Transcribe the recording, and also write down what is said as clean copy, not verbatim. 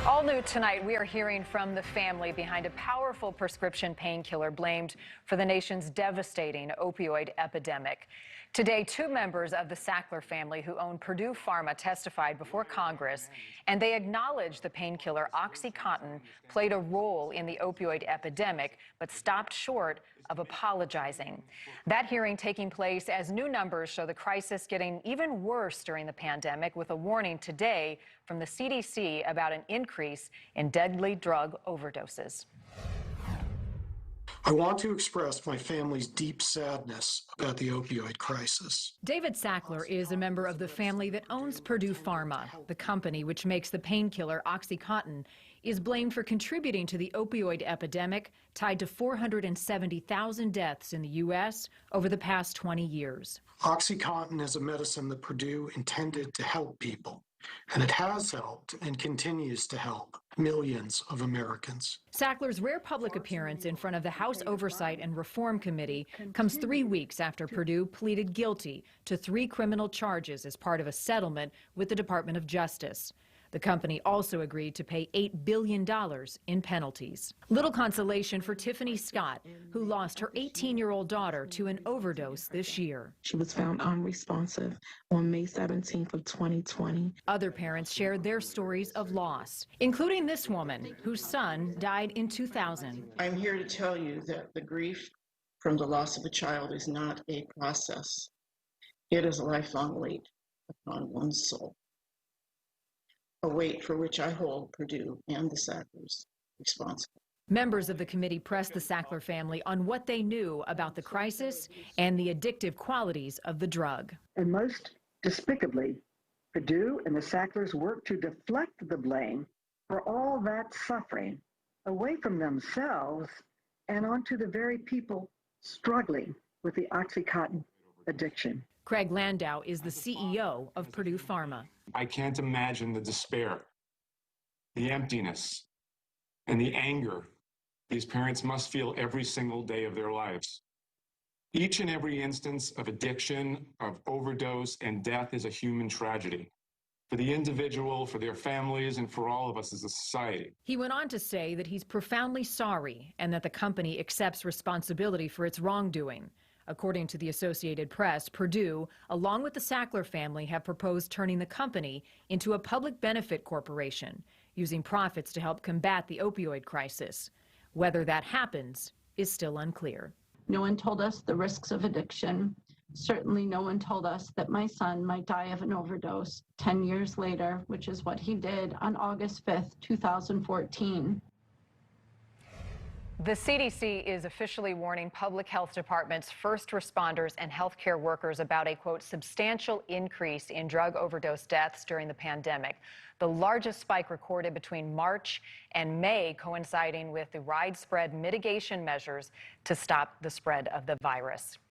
All new tonight, we are hearing from the family behind a powerful prescription painkiller blamed for the nation's devastating opioid epidemic. Today, two members of the Sackler family who own Purdue Pharma testified before Congress, and they acknowledged the painkiller OxyContin played a role in the opioid epidemic, but stopped short of apologizing. That hearing taking place as new numbers show the crisis getting even worse during the pandemic, with a warning today from the CDC about an increase in deadly drug overdoses. I want to express my family's deep sadness about the opioid crisis. David Sackler is a member of the family that owns Purdue Pharma. The company, which makes the painkiller OxyContin, is blamed for contributing to the opioid epidemic, tied to 470,000 deaths in the U.S. over the past 20 years. OxyContin is a medicine that Purdue intended to help people, and it has helped and continues to help millions of Americans. Sackler's rare public appearance in front of the House Oversight and Reform Committee comes 3 weeks after Purdue pleaded guilty to 3 criminal charges as part of a settlement with the Department of Justice. The company also agreed to pay $8 billion in penalties. Little consolation for Tiffany Scott, who lost her 18-year-old daughter to an overdose this year. She was found unresponsive on May 17th of 2020. Other parents shared their stories of loss, including this woman whose son died in 2000. I'm here to tell you that the grief from the loss of a child is not a process. It is a lifelong weight upon one's soul. A weight for which I hold Purdue and the Sacklers responsible. Members of the committee pressed the Sackler family on what they knew about the crisis and the addictive qualities of the drug. And most despicably, Purdue and the Sacklers worked to deflect the blame for all that suffering away from themselves and onto the very people struggling with the OxyContin addiction. Craig Landau is the CEO of Purdue Pharma. I can't imagine the despair, the emptiness, and the anger these parents must feel every single day of their lives. Each and every instance of addiction, of overdose, and death is a human tragedy for the individual, for their families, and for all of us as a society. He went on to say that he's profoundly sorry and that the company accepts responsibility for its wrongdoing. According to the Associated Press, Purdue, along with the Sackler family, have proposed turning the company into a public benefit corporation, using profits to help combat the opioid crisis. Whether that happens is still unclear. No one told us the risks of addiction. Certainly no one told us that my son might die of an overdose 10 years later, which is what he did on August 5th, 2014. The CDC is officially warning public health departments, first responders, and healthcare workers about a, quote, substantial increase in drug overdose deaths during the pandemic. The largest spike recorded between March and May, coinciding with the widespread mitigation measures to stop the spread of the virus.